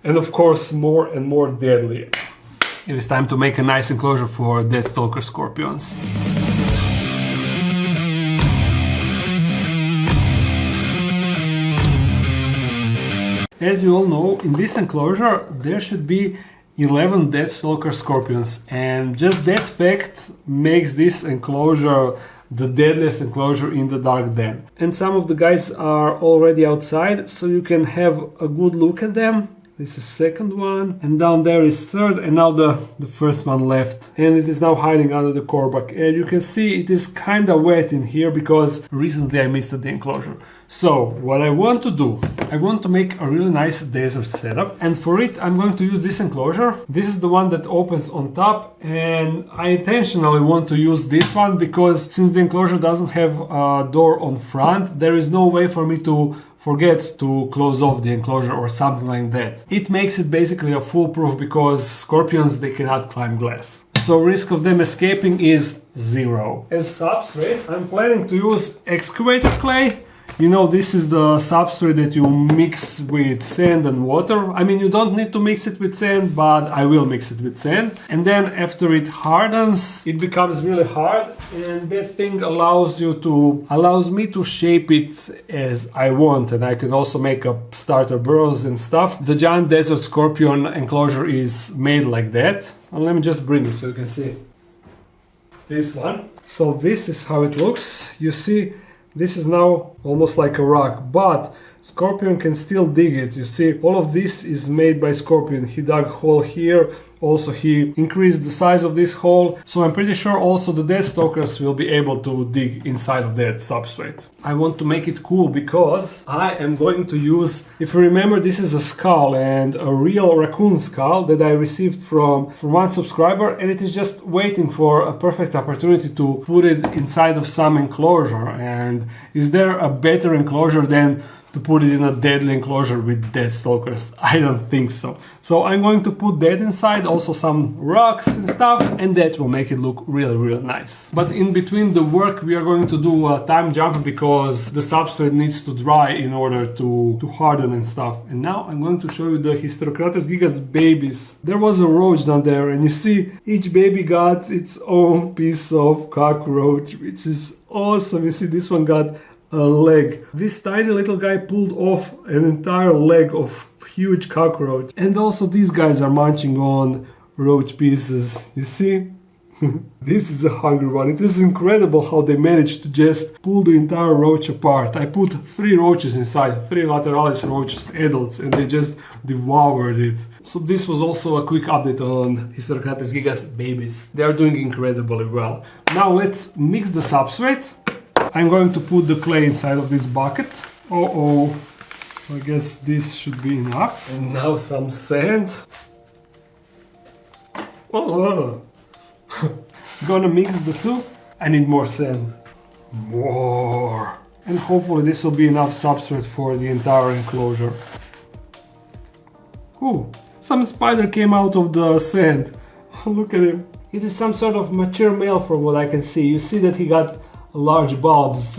and of course more and more deadly. It is time to make a nice enclosure for Deathstalker scorpions. As you all know, in this enclosure there should be 11 Deathstalker scorpions, and just that fact makes this enclosure the deadliest enclosure in the Dark Den. And some of the guys are already outside, so you can have a good look at them. This is second one, and down there is third, and now the first one left. And it is now hiding under the korvac. And you can see it is kinda wet in here because recently I missed the enclosure. So what I want to do, I want to make a really nice desert setup, and for it I'm going to use this enclosure. This is the one that opens on top, and I intentionally want to use this one because since the enclosure doesn't have a door on front, there is no way for me to forget to close off the enclosure or something like that. It makes it basically a foolproof because scorpions, they cannot climb glass. So risk of them escaping is 0. As substrate, I'm planning to use excavated clay. You know, this is the substrate that you mix with sand and water. I mean, you don't need to mix it with sand, but I will mix it with sand. And then after it hardens, it becomes really hard, and that thing allows me to shape it as I want. And I can also make up starter burrows and stuff. The giant desert scorpion enclosure is made like that. And let me just bring it so you can see this one. So this is how it looks. You see, this is now almost like a rock, but Scorpion can still dig it. You see, all of this is made by Scorpion. He dug a hole here, also he increased the size of this hole, so I'm pretty sure also the Deathstalkers will be able to dig inside of that substrate. I want to make it cool because I am going to use, if you remember, this is a skull and a real raccoon skull that I received from one subscriber, and it is just waiting for a perfect opportunity to put it inside of some enclosure. And is there a better enclosure than to put it in a deadly enclosure with Deathstalkers? I don't think so. So I'm going to put that inside, also some rocks and stuff, and that will make it look really, really nice. But in between the work we are going to do a time jump because the substrate needs to dry in order to harden and stuff. And now I'm going to show you the Hysterocrates gigas babies. There was a roach down there, and you see each baby got its own piece of cockroach, which is awesome. You see this one got a leg. This tiny little guy pulled off an entire leg of huge cockroach. And also these guys are munching on roach pieces. You see? This is a hungry one. It is incredible how they managed to just pull the entire roach apart. I put 3 roaches inside, 3 lateralis roaches, adults, and they just devoured it. So this was also a quick update on Hysterocrates gigas babies. They are doing incredibly well. Now let's mix the substrate. I'm going to put the clay inside of this bucket. Uh-oh, I guess this should be enough. And now some sand. Oh, gonna mix the two. I need more sand. More. And hopefully this will be enough substrate for the entire enclosure. Ooh, some spider came out of the sand. Look at him. It is some sort of mature male from what I can see. You see that he got large bulbs.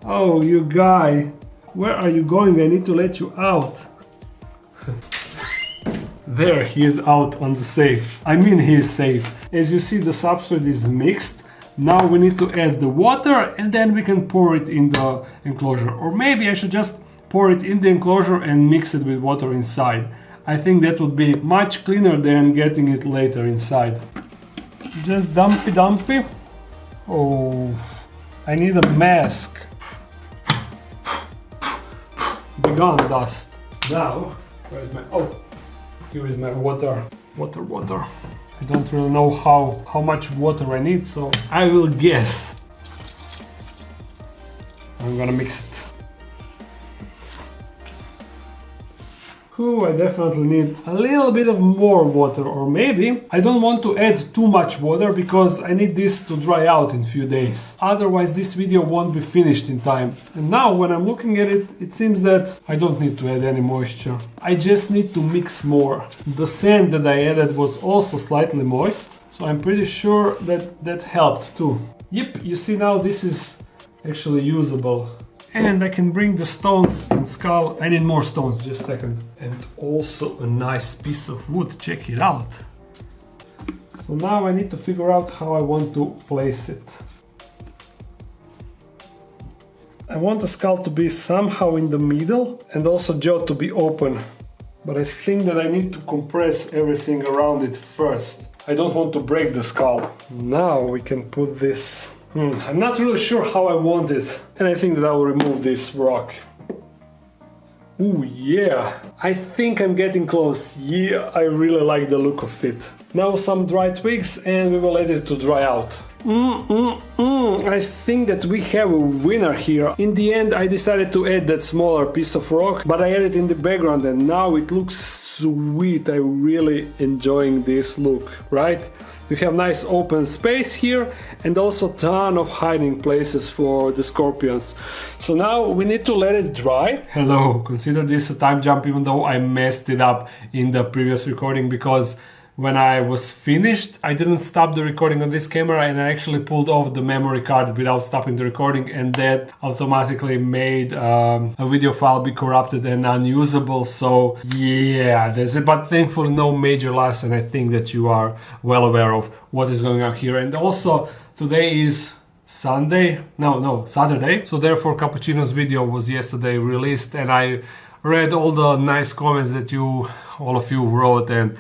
Oh, you guy, where are you going? I need to let you out. There, he is out on the safe. I mean, he is safe. As you see, the substrate is mixed. Now we need to add the water, and then we can pour it in the enclosure. Or maybe I should just pour it in the enclosure and mix it with water inside. I think that would be much cleaner than getting it later inside. Just dumpy. Oh, I need a mask. Begone, dust. Now, where's my... Oh, here is my water. Water. I don't really know how much water I need, so I will guess. I'm gonna mix it. Ooh, I definitely need a little bit of more water, or maybe I don't want to add too much water because I need this to dry out in a few days. Otherwise this video won't be finished in time. And now when I'm looking at it, it seems that I don't need to add any moisture. I just need to mix more. The sand that I added was also slightly moist, so I'm pretty sure that that helped too. Yep, you see now this is actually usable. And I can bring the stones and skull. I need more stones, just a second. And also a nice piece of wood, check it out. So now I need to figure out how I want to place it. I want the skull to be somehow in the middle and also jaw to be open. But I think that I need to compress everything around it first. I don't want to break the skull. Now we can put this. I'm not really sure how I want it. And I think that I will remove this rock. Ooh, yeah. I think I'm getting close. Yeah, I really like the look of it. Now some dry twigs and we will let it to dry out. I think that we have a winner here. In the end I decided to add that smaller piece of rock, but I added it in the background and now it looks sweet. I'm really enjoying this look, right? You have nice open space here and also ton of hiding places for the scorpions. So now we need to let it dry. Hello, consider this a time jump even though I messed it up in the previous recording because when I was finished, I didn't stop the recording on this camera and I actually pulled off the memory card without stopping the recording, and that automatically made a video file be corrupted and unusable. So yeah, that's it. But thankfully no major loss, and I think that you are well aware of what is going on here. And also today is Saturday. So therefore Cappuccino's video was yesterday released and I read all the nice comments that all of you wrote, and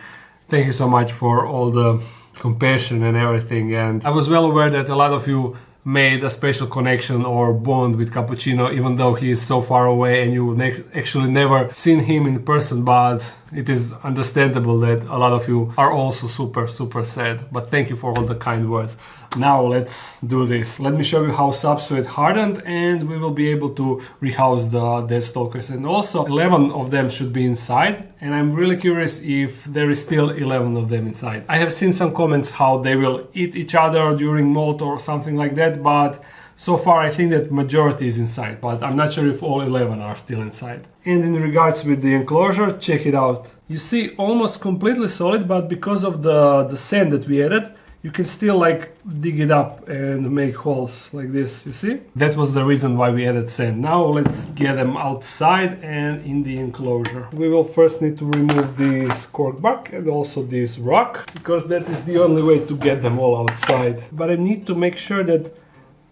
thank you so much for all the compassion and everything. And I was well aware that a lot of you made a special connection or bond with Cappuccino even though he is so far away and you actually never seen him in person, but it is understandable that a lot of you are also super sad. But thank you for all the kind words. Now let's do this. Let me show you how Substrate hardened and we will be able to rehouse the Deathstalkers. And also 11 of them should be inside, and I'm really curious if there is still 11 of them inside. I have seen some comments how they will eat each other during molt or something like that, but so far I think that majority is inside, but I'm not sure if all 11 are still inside. And in regards with the enclosure, check it out. You see, almost completely solid, but because of the sand that we added, you can still like dig it up and make holes like this, you see? That was the reason why we added sand. Now let's get them outside and in the enclosure. We will first need to remove this cork bark and also this rock, because that is the only way to get them all outside. But I need to make sure that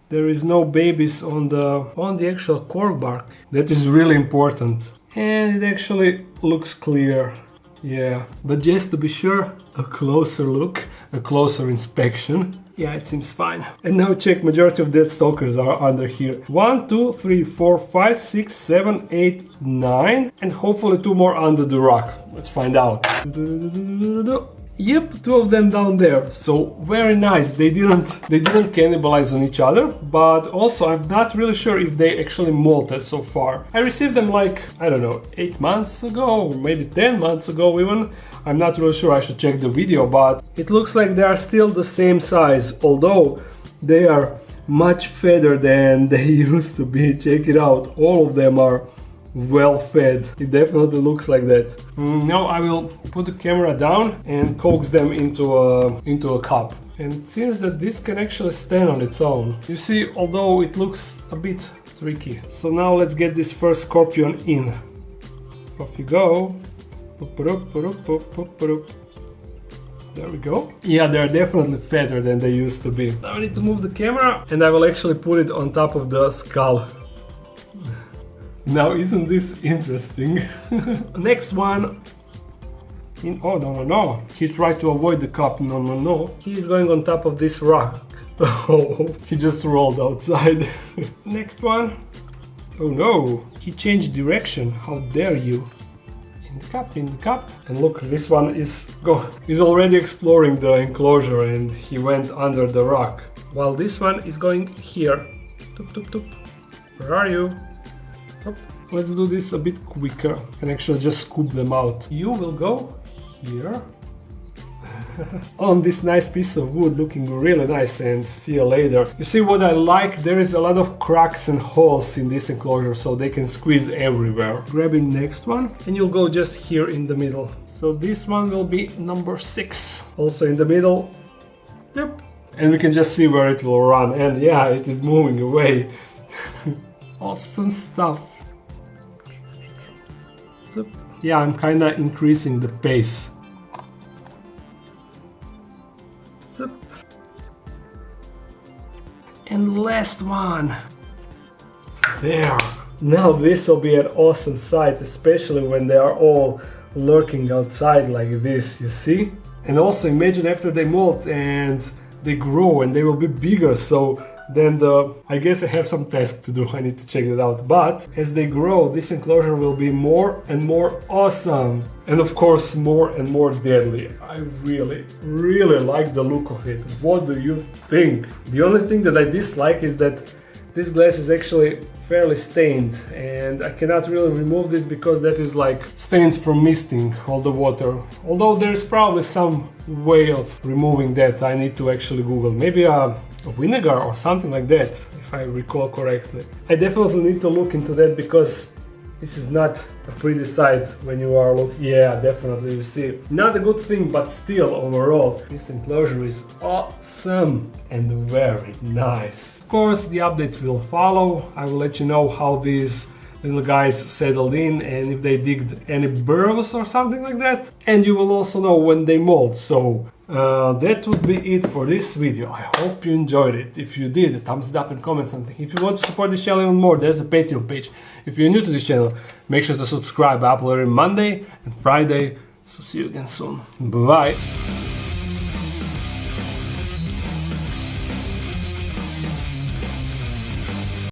there is no babies on the actual cork bark. That is really important. And it actually looks clear. Yeah, but just to be sure, a closer look, a closer inspection. Yeah, it seems fine. And now check, majority of Deathstalkers are under here. 1, 2, 3, 4, 5, 6, 7, 8, 9, and hopefully 2 more under the rock. Let's find out. Yep, 2 of them down there. So very nice. They didn't cannibalize on each other, but also I'm not really sure if they actually molted so far. I received them like, I don't know, 8 months ago, or maybe 10 months ago even. I'm not really sure, I should check the video, but it looks like they are still the same size, although they are much fatter than they used to be. Check it out, all of them are well fed. It definitely looks like that. Now I will put the camera down and coax them into a cup. And it seems that this can actually stand on its own. You see, although it looks a bit tricky. So now let's get this first scorpion in. Off you go. There we go. Yeah, they're definitely fatter than they used to be. Now I need to move the camera and I will actually put it on top of the skull. Now, isn't this interesting? Next one. Oh, no. He tried to avoid the cup. No. He's going on top of this rock. Oh, he just rolled outside. Next one. Oh no, he changed direction. How dare you? In the cup. And look, this one is already exploring the enclosure and he went under the rock. While this one is going here. Toop. Where are you? Let's do this a bit quicker and actually just scoop them out. You will go here on this nice piece of wood, looking really nice, and see you later. You see what I like? There is a lot of cracks and holes in this enclosure, so they can squeeze everywhere. Grabbing next one and you'll go just here in the middle. So this one will be number 6, also in the middle. Yep. And we can just see where it will run, and yeah, it is moving away. awesome stuff. So, yeah, I'm kinda increasing the pace. So, and last one. There. Now this will be an awesome sight, especially when they are all lurking outside like this, you see? And also imagine after they molt and they grow and they will be bigger, so then I guess I have some task to do, I need to check it out. But as they grow, this enclosure will be more and more awesome. And of course more and more deadly. I really like the look of it. What do you think? The only thing that I dislike is that this glass is actually fairly stained and I cannot really remove this because that is like stains from misting all the water. Although there's probably some way of removing that. I need to actually Google. Maybe a vinegar or something like that, if I recall correctly. I definitely need to look into that because this is not a pretty sight when you are looking. Yeah, definitely, you see. Not a good thing, but still, overall, this enclosure is awesome and very nice. Of course, the updates will follow. I will let you know how these little guys settled in and if they digged any burrows or something like that. And you will also know when they molt. So that would be it for this video. I hope you enjoyed it. If you did, thumbs it up and comment something. If you want to support this channel even more, there's a Patreon page. If you're new to this channel, make sure to subscribe. I upload every Monday and Friday. So see you again soon. Bye bye.